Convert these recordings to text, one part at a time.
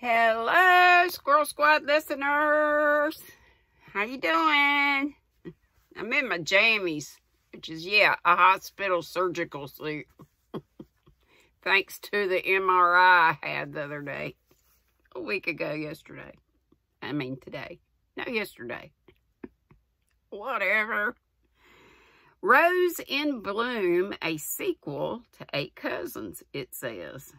Hello, Squirrel Squad listeners. How you doing? I'm in my jammies, which is, a hospital surgical suit. Thanks to the MRI I had the other day. A week ago yesterday. Today. No, yesterday. Whatever. Rose in Bloom, a sequel to Eight Cousins, it says.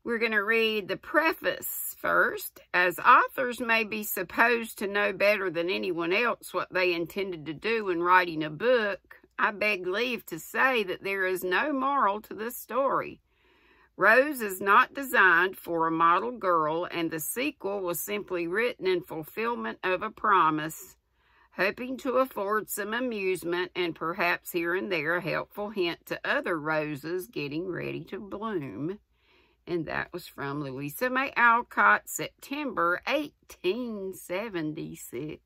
We're going to read the preface first. As authors may be supposed to know better than anyone else what they intended to do when writing a book, I beg leave to say that there is no moral to this story. Rose is not designed for a model girl, and the sequel was simply written in fulfillment of a promise, hoping to afford some amusement and perhaps here and there a helpful hint to other roses getting ready to bloom. And that was from Louisa May Alcott, September 1876.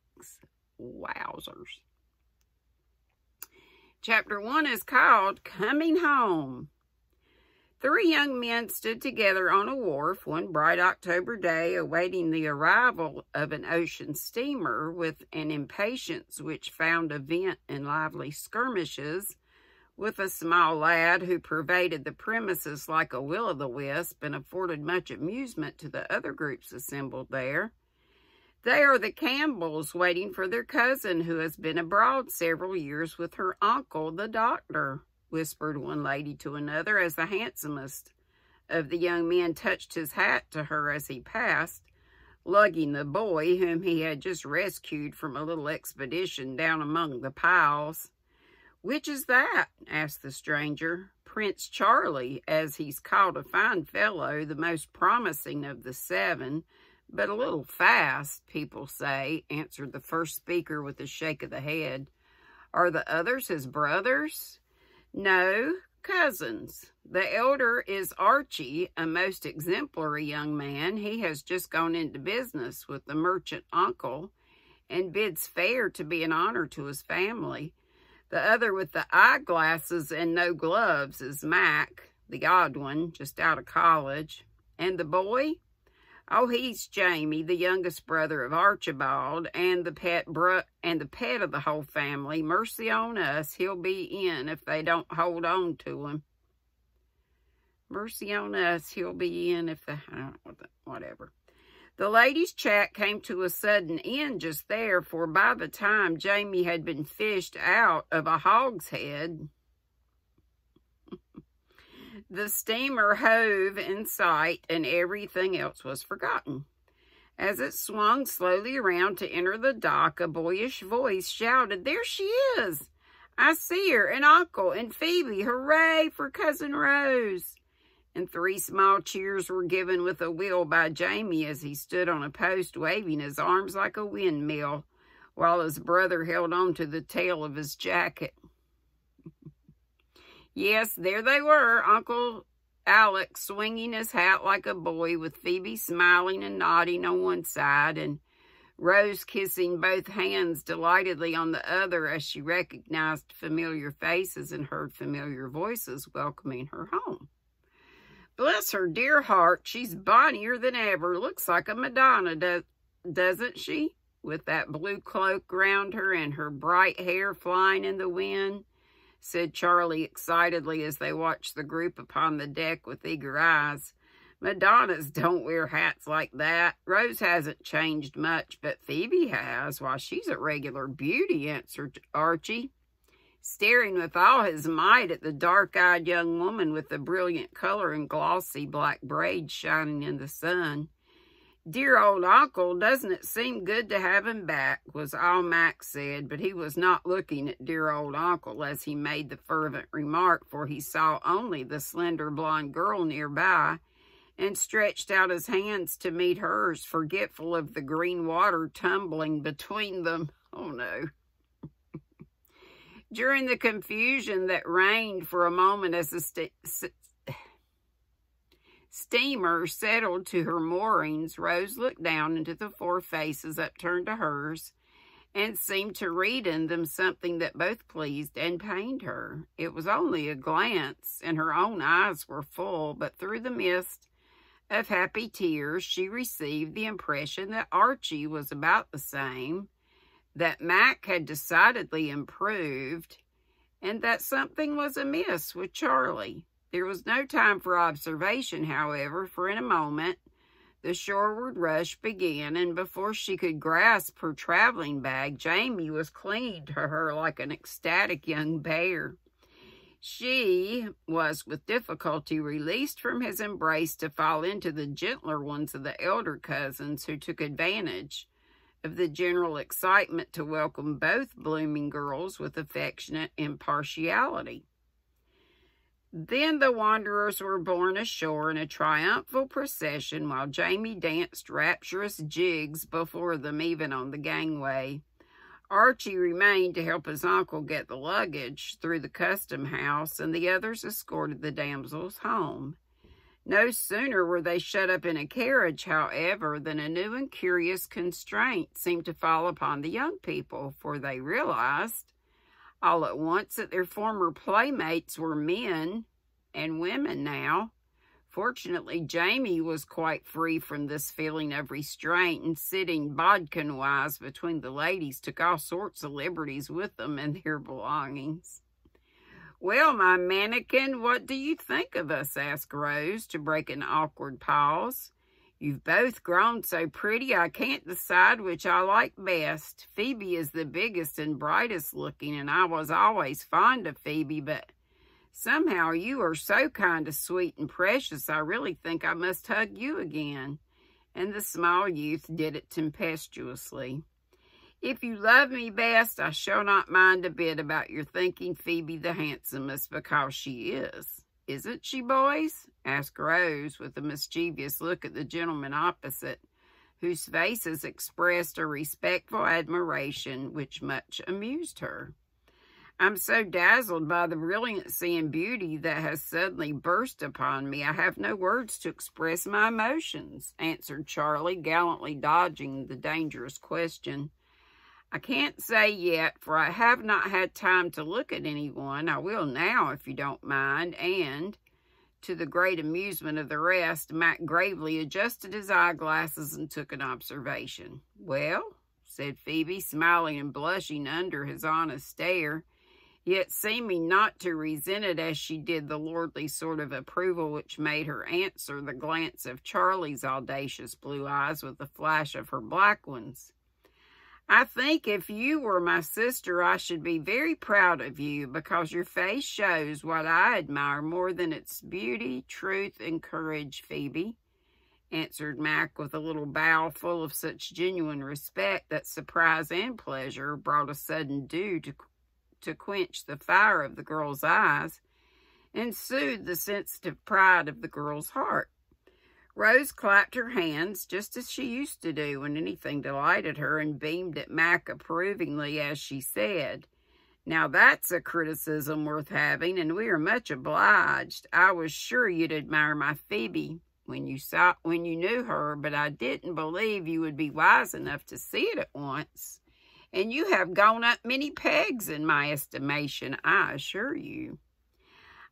Wowzers. Chapter 1 is called Coming Home. 3 young men stood together on a wharf one bright October day, awaiting the arrival of an ocean steamer with an impatience which found a vent in lively skirmishes with a small lad who pervaded the premises like a will-o'-the-wisp and afforded much amusement to the other groups assembled there. They are the Campbells waiting for their cousin who has been abroad several years with her uncle, the doctor, whispered one lady to another as the handsomest of the young men touched his hat to her as he passed, lugging the boy whom he had just rescued from a little expedition down among the piles. "Which is that?" asked the stranger. "Prince Charlie, as he's called, a fine fellow, the most promising of the 7, but a little fast, people say," answered the first speaker with a shake of the head. "Are the others his brothers?" "No, cousins. The elder is Archie, a most exemplary young man. He has just gone into business with the merchant uncle and bids fair to be an honor to his family. The other with the eyeglasses and no gloves is Mac, the odd one, just out of college. And the boy? Oh, he's Jamie, the youngest brother of Archibald, and the pet of the whole family. Mercy on us, he'll be in if they don't hold on to him. Mercy on us, he'll be in if they, whatever. The ladies' chat came to a sudden end just there, for by the time Jamie had been fished out of a hogshead, the steamer hove in sight and everything else was forgotten. As it swung slowly around to enter the dock, a boyish voice shouted, "There she is! I see her, and Uncle, and Phoebe! Hooray for Cousin Rose!" And 3 small cheers were given with a will by Jamie as he stood on a post waving his arms like a windmill, while his brother held on to the tail of his jacket. Yes, there they were, Uncle Alec swinging his hat like a boy, with Phoebe smiling and nodding on one side, and Rose kissing both hands delightedly on the other as she recognized familiar faces and heard familiar voices welcoming her home. "Bless her dear heart, she's bonnier than ever. Looks like a Madonna, doesn't she? With that blue cloak round her and her bright hair flying in the wind," said Charlie excitedly as they watched the group upon the deck with eager eyes. "Madonnas don't wear hats like that. Rose hasn't changed much, but Phoebe has. Why, she's a regular beauty," answered Archie, staring with all his might at the dark-eyed young woman with the brilliant color and glossy black braids shining in the sun. "Dear old Uncle, doesn't it seem good to have him back?" was all Max said, but he was not looking at dear old Uncle as he made the fervent remark, for he saw only the slender blonde girl nearby, and stretched out his hands to meet hers, forgetful of the green water tumbling between them. Oh, no. During the confusion that reigned for a moment as the steamer settled to her moorings, Rose looked down into the 4 faces upturned to hers and seemed to read in them something that both pleased and pained her. It was only a glance, and her own eyes were full, but through the mist of happy tears, she received the impression that Archie was about the same, that Mac had decidedly improved, and that something was amiss with Charlie. There was no time for observation, however, for in a moment the shoreward rush began, and before she could grasp her traveling bag, Jamie was clinging to her like an ecstatic young bear. She was with difficulty released from his embrace to fall into the gentler ones of the elder cousins, who took advantage of the general excitement to welcome both blooming girls with affectionate impartiality. Then the wanderers were borne ashore in a triumphal procession, while Jamie danced rapturous jigs before them, even on the gangway. Archie remained to help his uncle get the luggage through the custom house, and the others escorted the damsels home. No sooner were they shut up in a carriage, however, than a new and curious constraint seemed to fall upon the young people, for they realized all at once that their former playmates were men and women now. Fortunately, Jamie was quite free from this feeling of restraint, and sitting bodkin-wise between the ladies, took all sorts of liberties with them and their belongings. "Well, my mannikin, what do you think of us?" asked Rose, to break an awkward pause. "You've both grown so pretty, I can't decide which I like best. Phoebe is the biggest and brightest looking, and I was always fond of Phoebe, but somehow you are so kind of sweet and precious, I really think I must hug you again." And the small youth did it tempestuously. "If you love me best, I shall not mind a bit about your thinking Phoebe the handsomest, because she is. Isn't she, boys?" asked Rose, with a mischievous look at the gentlemen opposite, whose faces expressed a respectful admiration which much amused her. "I'm so dazzled by the brilliancy and beauty that has suddenly burst upon me, I have no words to express my emotions," answered Charlie, gallantly dodging the dangerous question. "I can't say yet, for I have not had time to look at anyone. I will now, if you don't mind," and, to the great amusement of the rest, Mac gravely adjusted his eyeglasses and took an observation. "Well," said Phoebe, smiling and blushing under his honest stare, yet seeming not to resent it as she did the lordly sort of approval which made her answer the glance of Charlie's audacious blue eyes with a flash of her black ones. "I think if you were my sister, I should be very proud of you, because your face shows what I admire more than its beauty, truth, and courage, Phoebe," answered Mac with a little bow full of such genuine respect that surprise and pleasure brought a sudden dew to quench the fire of the girl's eyes and soothe the sensitive pride of the girl's heart. Rose clapped her hands, just as she used to do when anything delighted her, and beamed at Mac approvingly as she said, "Now that's a criticism worth having, and we are much obliged. I was sure you'd admire my Phoebe when you knew her, but I didn't believe you would be wise enough to see it at once. And you have gone up many pegs in my estimation, I assure you.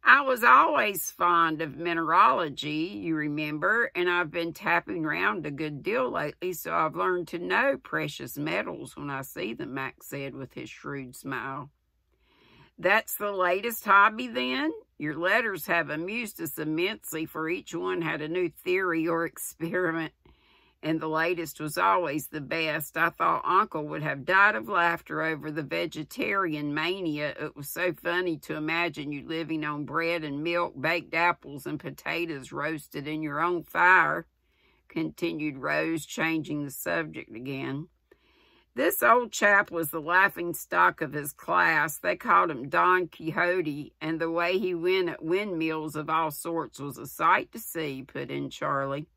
I was always fond of mineralogy, you remember, and I've been tapping round a good deal lately, so I've learned to know precious metals when I see them," Mac said with his shrewd smile. "That's the latest hobby, then? Your letters have amused us immensely, for each one had a new theory or experiment, and the latest was always the best. I thought Uncle would have died of laughter over the vegetarian mania. It was so funny to imagine you living on bread and milk, baked apples, and potatoes roasted in your own fire," continued Rose, changing the subject again. "This old chap was the laughing stock of his class. They called him Don Quixote, and the way he went at windmills of all sorts was a sight to see," put in Charlie,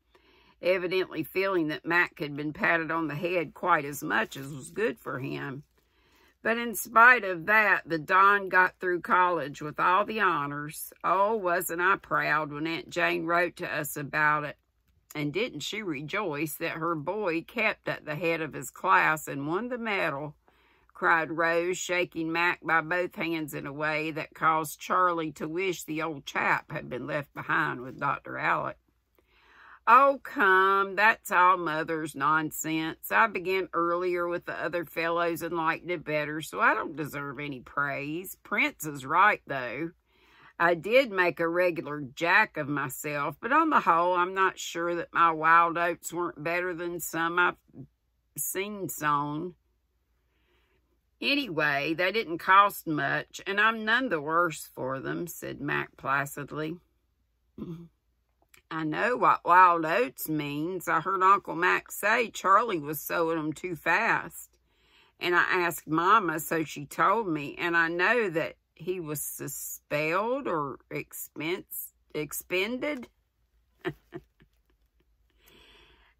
evidently feeling that Mac had been patted on the head quite as much as was good for him. "But in spite of that, the Don got through college with all the honors. Oh, wasn't I proud when Aunt Jane wrote to us about it. And didn't she rejoice that her boy kept at the head of his class and won the medal?" cried Rose, shaking Mac by both hands in a way that caused Charlie to wish the old chap had been left behind with Dr. Alec. "Oh, come, that's all Mother's nonsense. I began earlier with the other fellows and liked it better, so I don't deserve any praise. Prince is right, though. I did make a regular jack of myself, but on the whole, I'm not sure that my wild oats weren't better than some I've seen sown. Anyway, they didn't cost much, and I'm none the worse for them," said Mac placidly. "I know what wild oats means. I heard Uncle Mac say Charlie was sowing them too fast. And I asked Mama, so she told me, and I know that he was expelled or expended.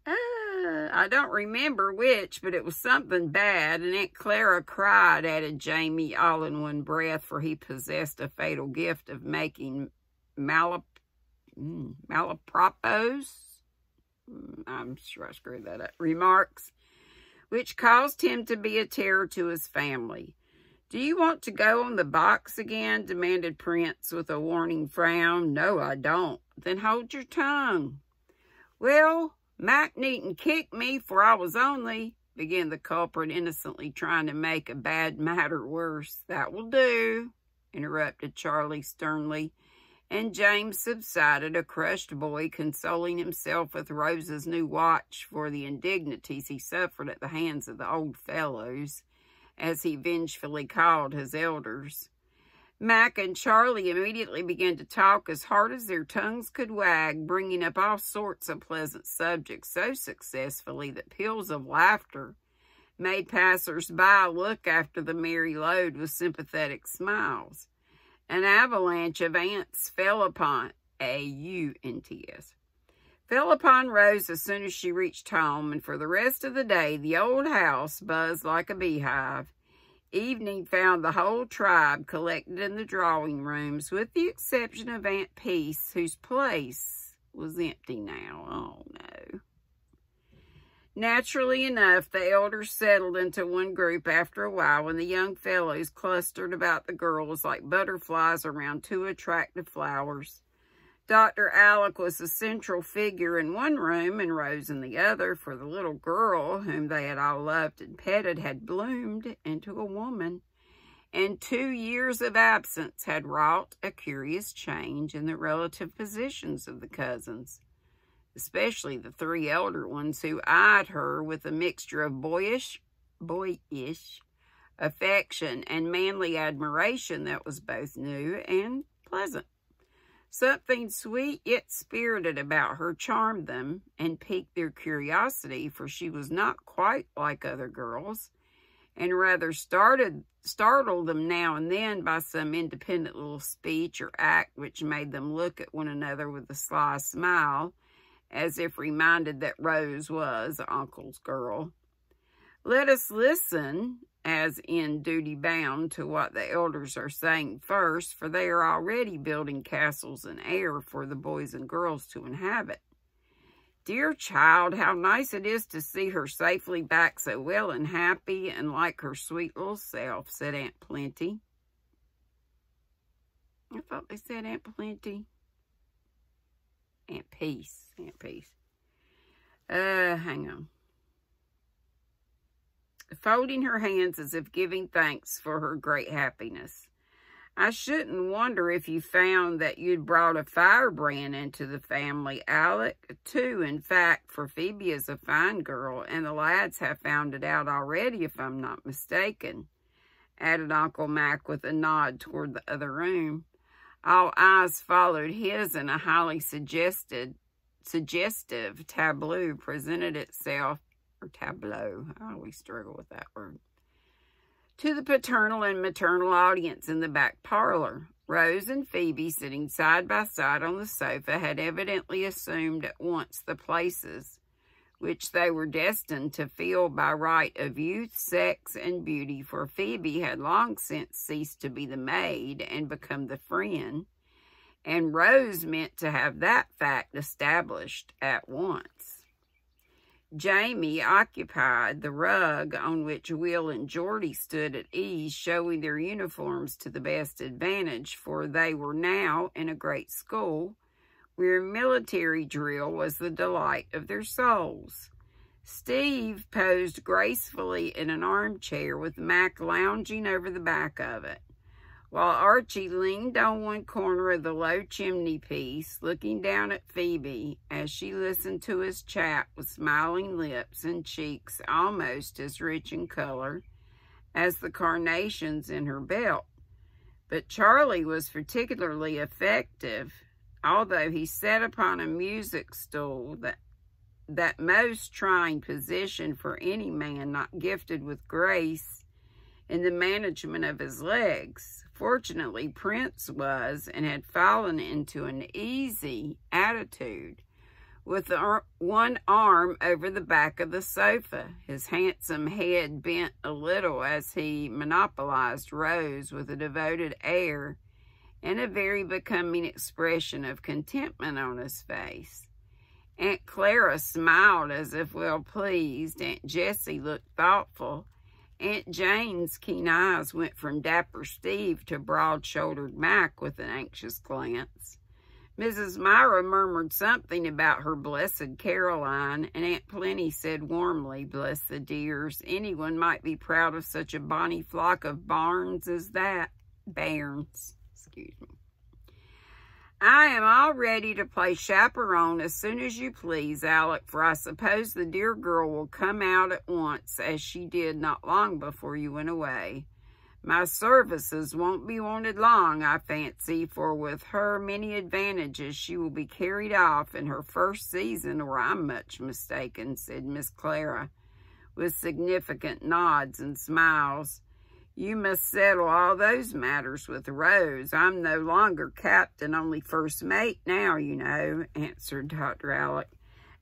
I don't remember which, but it was something bad, and Aunt Clara cried," added Jamie all in one breath, for he possessed a fatal gift of making malapropos, I'm sure I screwed that up, remarks, which caused him to be a terror to his family. "Do you want to go on the box again?" demanded Prince with a warning frown. "No, I don't." "Then hold your tongue." "Well, Mac needn't kick me, for I was only," began the culprit, innocently trying to make a bad matter worse. "That will do," interrupted Charlie sternly, and James subsided, a crushed boy, consoling himself with Rose's new watch for the indignities he suffered at the hands of the old fellows, as he vengefully called his elders. Mac and Charlie immediately began to talk as hard as their tongues could wag, bringing up all sorts of pleasant subjects so successfully that peals of laughter made passers-by look after the merry load with sympathetic smiles. An avalanche of ants fell upon A-U-N-T-S. Fell upon Rose as soon as she reached home, and for the rest of the day the old house buzzed like a beehive. Evening found the whole tribe collected in the drawing rooms, with the exception of Aunt Peace, whose place was empty now. Oh, no. Naturally enough, the elders settled into one group after a while, and the young fellows clustered about the girls like butterflies around two attractive flowers. Dr. Alec was the central figure in one room and Rose in the other, for the little girl, whom they had all loved and petted, had bloomed into a woman, and 2 years of absence had wrought a curious change in the relative positions of the cousins, especially the 3 elder ones, who eyed her with a mixture of boyish affection and manly admiration that was both new and pleasant. Something sweet yet spirited about her charmed them and piqued their curiosity, for she was not quite like other girls, and rather startled them now and then by some independent little speech or act which made them look at one another with a sly smile, as if reminded that Rose was Uncle's girl. Let us listen, as in duty bound, to what the elders are saying first, for they are already building castles in air for the boys and girls to inhabit. "Dear child, how nice it is to see her safely back so well and happy and like her sweet little self," said Aunt Plenty. I thought they said Aunt Plenty. Aunt Peace. Aunt Peace. Hang on. Folding her hands as if giving thanks for her great happiness. "I shouldn't wonder if you found that you'd brought a firebrand into the family, Alec. 2, in fact, for Phoebe is a fine girl, and the lads have found it out already, if I'm not mistaken," added Uncle Mac with a nod toward the other room. All eyes followed his, and a highly suggestive tableau presented itself, or tableau, I always struggle with that word, to the paternal and maternal audience in the back parlor. Rose and Phoebe, sitting side by side on the sofa, had evidently assumed at once the places which they were destined to fill by right of youth, sex, and beauty, for Phoebe had long since ceased to be the maid and become the friend, and Rose meant to have that fact established at once. Jamie occupied the rug on which Will and Geordie stood at ease, showing their uniforms to the best advantage, for they were now in a great school, where military drill was the delight of their souls. Steve posed gracefully in an armchair with Mac lounging over the back of it, while Archie leaned on one corner of the low chimney piece, looking down at Phoebe as she listened to his chat with smiling lips and cheeks almost as rich in color as the carnations in her belt. But Charlie was particularly effective, although he sat upon a music stool, that most trying position for any man not gifted with grace in the management of his legs. Fortunately, Prince was and had fallen into an easy attitude with one arm over the back of the sofa, his handsome head bent a little as he monopolized Rose with a devoted air and a very becoming expression of contentment on his face. Aunt Clara smiled as if well pleased. Aunt Jessie looked thoughtful. Aunt Jane's keen eyes went from dapper Steve to broad-shouldered Mac with an anxious glance. Mrs. Myra murmured something about her blessed Caroline, and Aunt Plenty said warmly, "Bless the dears, anyone might be proud of such a bonny flock of bairns as that." Bairns, excuse me. "I am all ready to play chaperone as soon as you please, Alec, for I suppose the dear girl will come out at once, as she did not long before you went away. My services won't be wanted long, I fancy, for with her many advantages she will be carried off in her first season, or I'm much mistaken," said Miss Clara, with significant nods and smiles. "You must settle all those matters with Rose. I'm no longer captain, only first mate now, you know," answered Dr. Alec,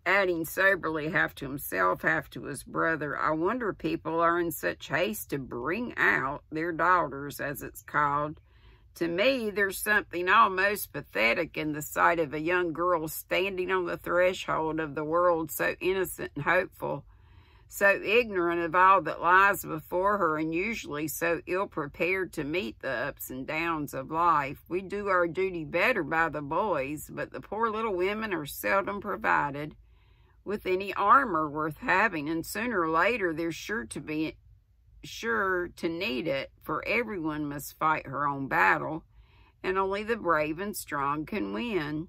adding soberly, half to himself, half to his brother, "I wonder people are in such haste to bring out their daughters, as it's called. To me, there's something almost pathetic in the sight of a young girl standing on the threshold of the world, so innocent and hopeful, so ignorant of all that lies before her, and usually so ill-prepared to meet the ups and downs of life. We do our duty better by the boys, but the poor little women are seldom provided with any armor worth having, and sooner or later they're sure to need it, for everyone must fight her own battle, and only the brave and strong can win.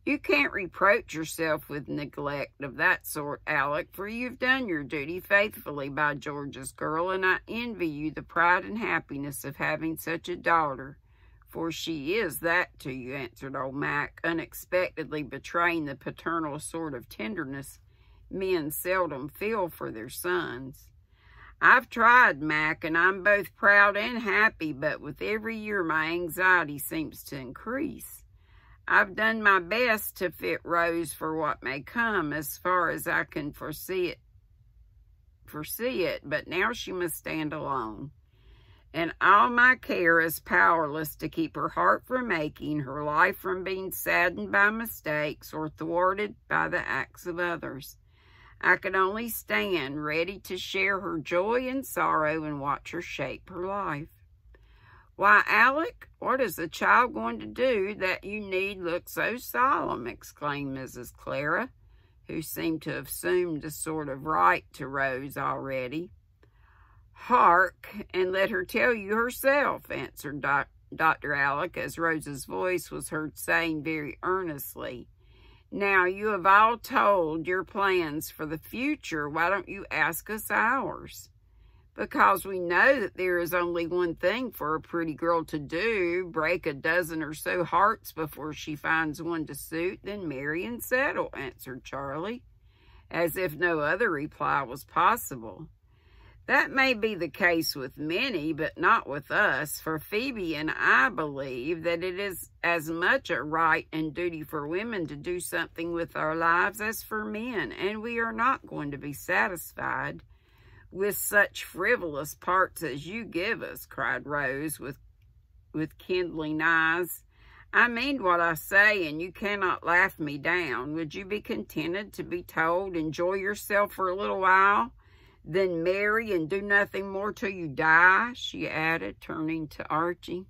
You can't reproach yourself with neglect of that sort, Alec, for you've done your duty faithfully by George's girl, and I envy you the pride and happiness of having such a daughter, for she is that to you," answered old Mac, unexpectedly betraying the paternal sort of tenderness men seldom feel for their sons. "I've tried, Mac, and I'm both proud and happy, but with every year my anxiety seems to increase. I've done my best to fit Rose for what may come, as far as I can foresee it, but now she must stand alone, and all my care is powerless to keep her heart from aching, her life from being saddened by mistakes or thwarted by the acts of others. I can only stand ready to share her joy and sorrow and watch her shape her life." "Why, Alec, what is the child going to do that you need look so solemn?" exclaimed Mrs. Clara, who seemed to have assumed a sort of right to Rose already. "Hark, and let her tell you herself," answered Dr. Alec, as Rose's voice was heard saying very earnestly, "Now you have all told your plans for the future. Why don't you ask us ours?" "Because we know that there is only one thing for a pretty girl to do, break a dozen or so hearts before she finds one to suit, then marry and settle," answered Charlie, as if no other reply was possible. "That may be the case with many, but not with us, for Phoebe and I believe that it is as much a right and duty for women to do something with our lives as for men, and we are not going to be satisfied with such frivolous parts as you give us," cried Rose with kindling eyes. "I mean what I say, and you cannot laugh me down. Would you be contented to be told, 'Enjoy yourself for a little while, then marry and do nothing more till you die?'" she added, turning to Archie.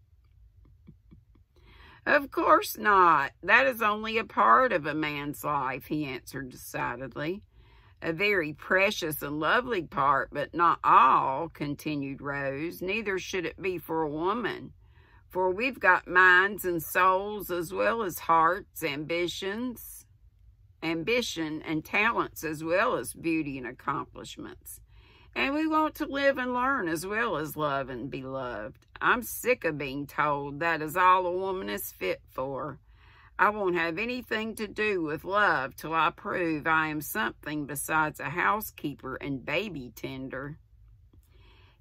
Of course not. That is only a part of a man's life, he answered decidedly. A very precious and lovely part, but not all, continued Rose. Neither should it be for a woman. For we've got minds and souls as well as hearts, ambition and talents as well as beauty and accomplishments. And we want to live and learn as well as love and be loved. I'm sick of being told that is all a woman is fit for. I won't have anything to do with love till I prove I am something besides a housekeeper and baby tender.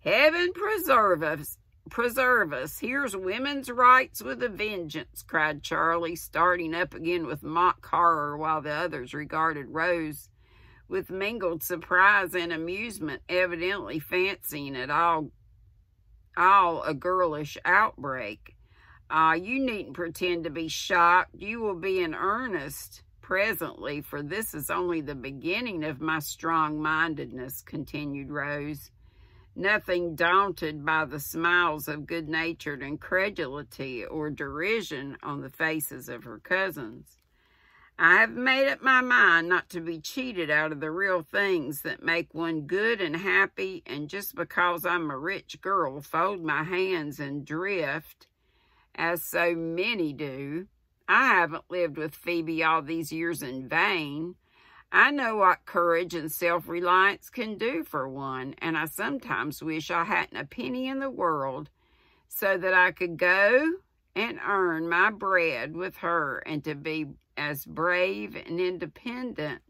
Heaven preserve us. Preserve us. Here's women's rights with a vengeance, cried Charlie, starting up again with mock horror while the others regarded Rose with mingled surprise and amusement, evidently fancying it all a girlish outbreak. Ah, you needn't pretend to be shocked. You will be in earnest presently, for this is only the beginning of my strong-mindedness, continued Rose, nothing daunted by the smiles of good-natured incredulity or derision on the faces of her cousins. I have made up my mind not to be cheated out of the real things that make one good and happy, and just because I'm a rich girl, fold my hands and drift, as so many do. I haven't lived with Phoebe all these years in vain. I know what courage and self-reliance can do for one, and I sometimes wish I hadn't a penny in the world so that I could go and earn my bread with her and to be as brave and independent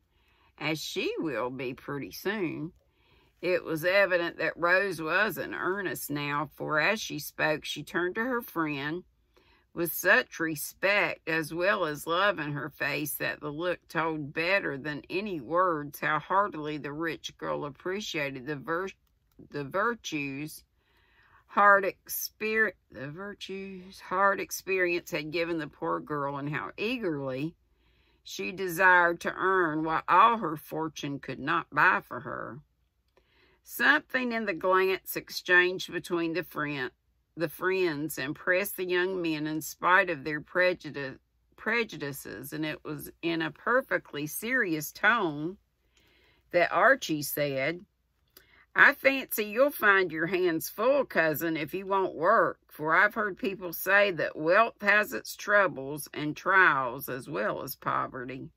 as she will be pretty soon. It was evident that Rose was in earnest now, for as she spoke, she turned to her friend with such respect as well as love in her face that the look told better than any words how heartily the rich girl appreciated the virtues hard experience had given the poor girl, and how eagerly she desired to earn what all her fortune could not buy for her. Something in the glance exchanged between the friends impressed the young men in spite of their prejudices, and it was in a perfectly serious tone that Archie said, I fancy you'll find your hands full, cousin, if you won't work, for I've heard people say that wealth has its troubles and trials as well as poverty.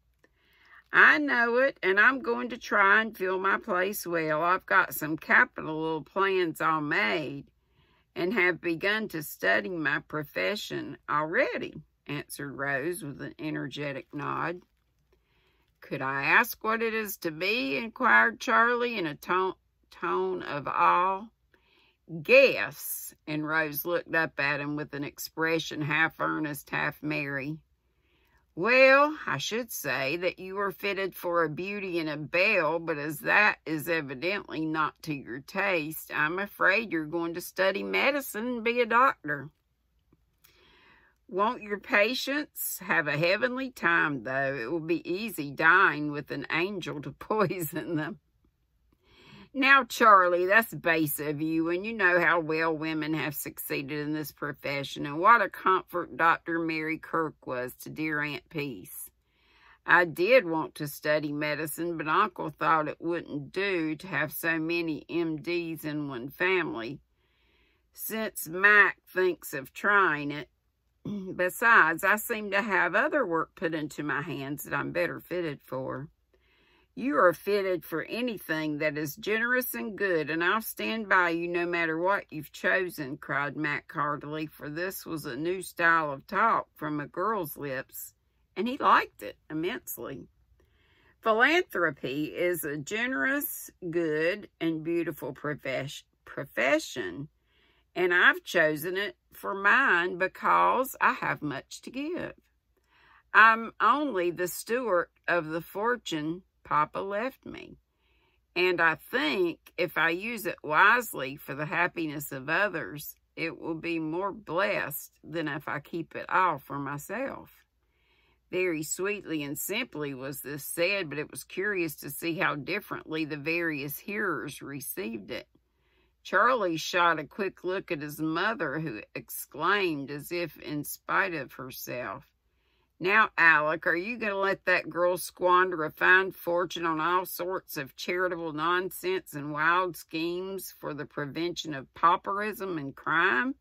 I know it, and I'm going to try and fill my place well. I've got some capital little plans all made, and have begun to study my profession already, answered Rose with an energetic nod. Could I ask what it is to be? Inquired Charlie in a tone of awe. Guess, and Rose looked up at him with an expression half earnest, half merry. Well, I should say that you are fitted for a beauty and a belle, but as that is evidently not to your taste, I'm afraid you're going to study medicine and be a doctor. Won't your patients have a heavenly time, though? It will be easy dying with an angel to poison them. Now, Charlie, that's base of you, and you know how well women have succeeded in this profession, and what a comfort Dr. Mary Kirk was to dear Aunt Peace. I did want to study medicine, but Uncle thought it wouldn't do to have so many MDs in one family, since Mac thinks of trying it. Besides, I seem to have other work put into my hands that I'm better fitted for. You are fitted for anything that is generous and good, and I'll stand by you no matter what you've chosen, cried Mac heartily, for this was a new style of talk from a girl's lips, and he liked it immensely. Philanthropy is a generous, good, and beautiful profession, and I've chosen it for mine because I have much to give. I'm only the steward of the fortune Papa left me, and I think if I use it wisely for the happiness of others, it will be more blessed than if I keep it all for myself. Very sweetly and simply was this said, but it was curious to see how differently the various hearers received it. Charlie shot a quick look at his mother, who exclaimed as if in spite of herself, "Now, Alec, are you going to let that girl squander a fine fortune on all sorts of charitable nonsense and wild schemes for the prevention of pauperism and crime?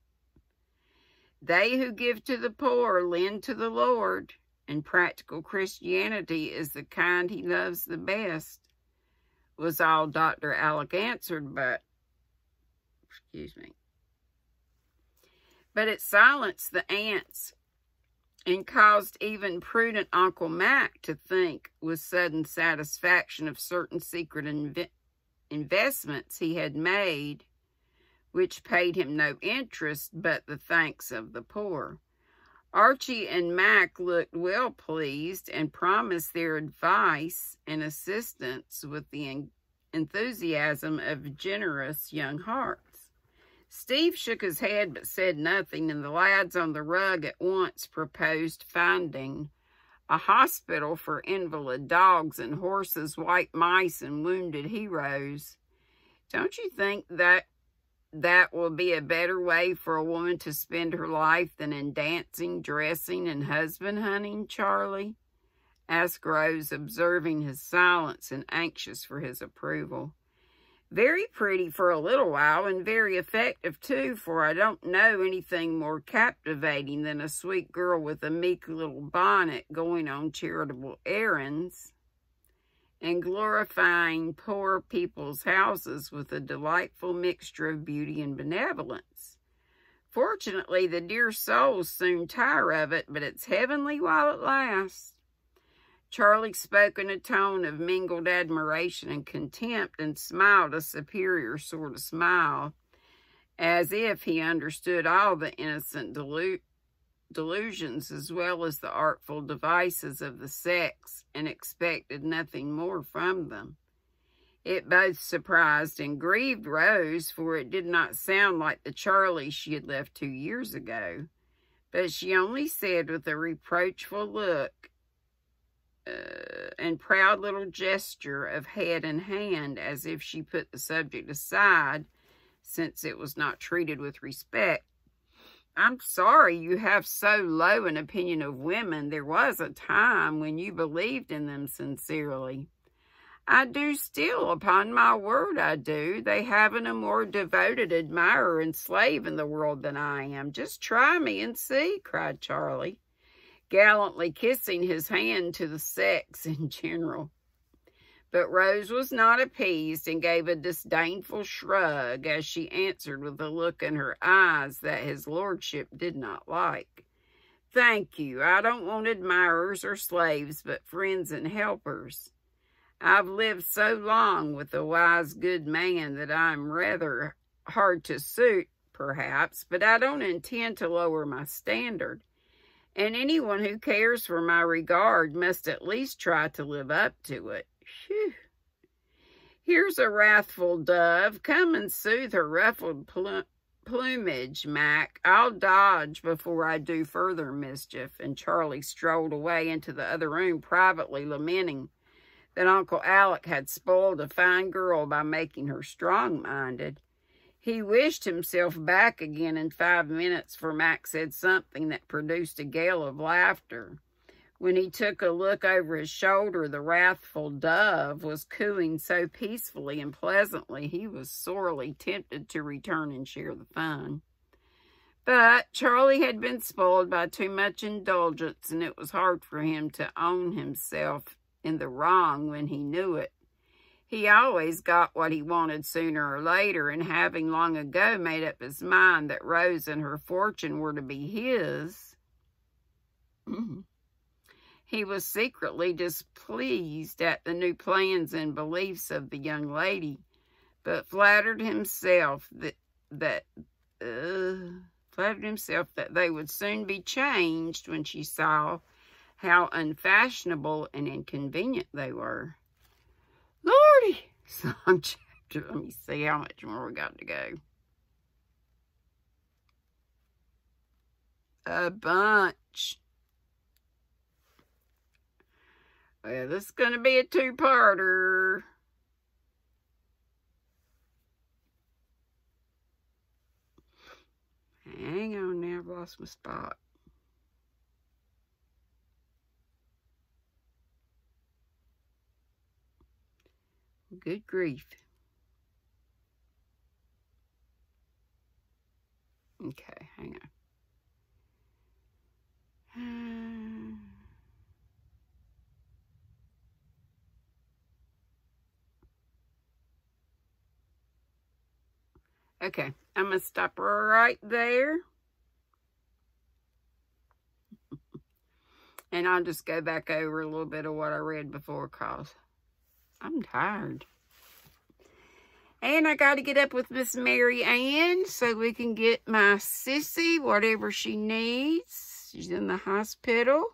They who give to the poor lend to the Lord, and practical Christianity is the kind he loves the best," was all Dr. Alec answered, but it silenced the aunts and caused even prudent Uncle Mac to think with sudden satisfaction of certain secret investments he had made, which paid him no interest but the thanks of the poor. Archie and Mac looked well pleased and promised their advice and assistance with the enthusiasm of generous young hearts. Steve shook his head but said nothing, and the lads on the rug at once proposed finding a hospital for invalid dogs and horses, white mice, and wounded heroes. "Don't you think that will be a better way for a woman to spend her life than in dancing, dressing, and husband hunting, Charlie?" asked Rose, observing his silence and anxious for his approval. "Very pretty for a little while, and very effective, too, for I don't know anything more captivating than a sweet girl with a meek little bonnet going on charitable errands and glorifying poor people's houses with a delightful mixture of beauty and benevolence. Fortunately, the dear souls soon tire of it, but it's heavenly while it lasts." Charlie spoke in a tone of mingled admiration and contempt, and smiled a superior sort of smile, as if he understood all the innocent delusions as well as the artful devices of the sex, and expected nothing more from them. It both surprised and grieved Rose, for it did not sound like the Charlie she had left 2 years ago. But she only said with a reproachful look and proud little gesture of head and hand, as if she put the subject aside, since it was not treated with respect, "I'm sorry you have so low an opinion of women. There was a time when you believed in them sincerely." "I do still, upon my word I do. They haven't a more devoted admirer and slave in the world than I am. Just try me and see," cried Charlie, gallantly kissing his hand to the sex in general. But Rose was not appeased, and gave a disdainful shrug as she answered with a look in her eyes that his lordship did not like. "Thank you. I don't want admirers or slaves, but friends and helpers. I've lived so long with a wise, good man that I'm rather hard to suit, perhaps, but I don't intend to lower my standard. And anyone who cares for my regard must at least try to live up to it. Phew. Here's a wrathful dove. Come and soothe her ruffled plumage, Mac. I'll dodge before I do further mischief." And Charlie strolled away into the other room, privately lamenting that Uncle Alec had spoiled a fine girl by making her strong-minded. He wished himself back again in 5 minutes, for Mac said something that produced a gale of laughter. When he took a look over his shoulder, the wrathful dove was cooing so peacefully and pleasantly he was sorely tempted to return and share the fun. But Charlie had been spoiled by too much indulgence, and it was hard for him to own himself in the wrong when he knew it. He always got what he wanted sooner or later, and having long ago made up his mind that Rose and her fortune were to be his, he was secretly displeased at the new plans and beliefs of the young lady, but flattered himself that they would soon be changed when she saw how unfashionable and inconvenient they were. Lordy! Some chapter. Let me see how much more we got to go. A bunch. Well, this is going to be a two-parter. Hang on now, I've lost my spot. Good grief. Okay, hang on. Okay, I'm going to stop right there. And I'll just go back over a little bit of what I read before because I'm tired. And I got to get up with Miss Mary Ann so we can get my sissy whatever she needs. She's in the hospital.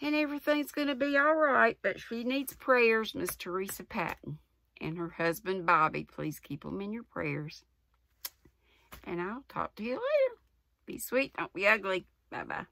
And everything's going to be all right, but she needs prayers, Miss Teresa Patton. And her husband, Bobby. Please keep them in your prayers. And I'll talk to you later. Be sweet. Don't be ugly. Bye-bye.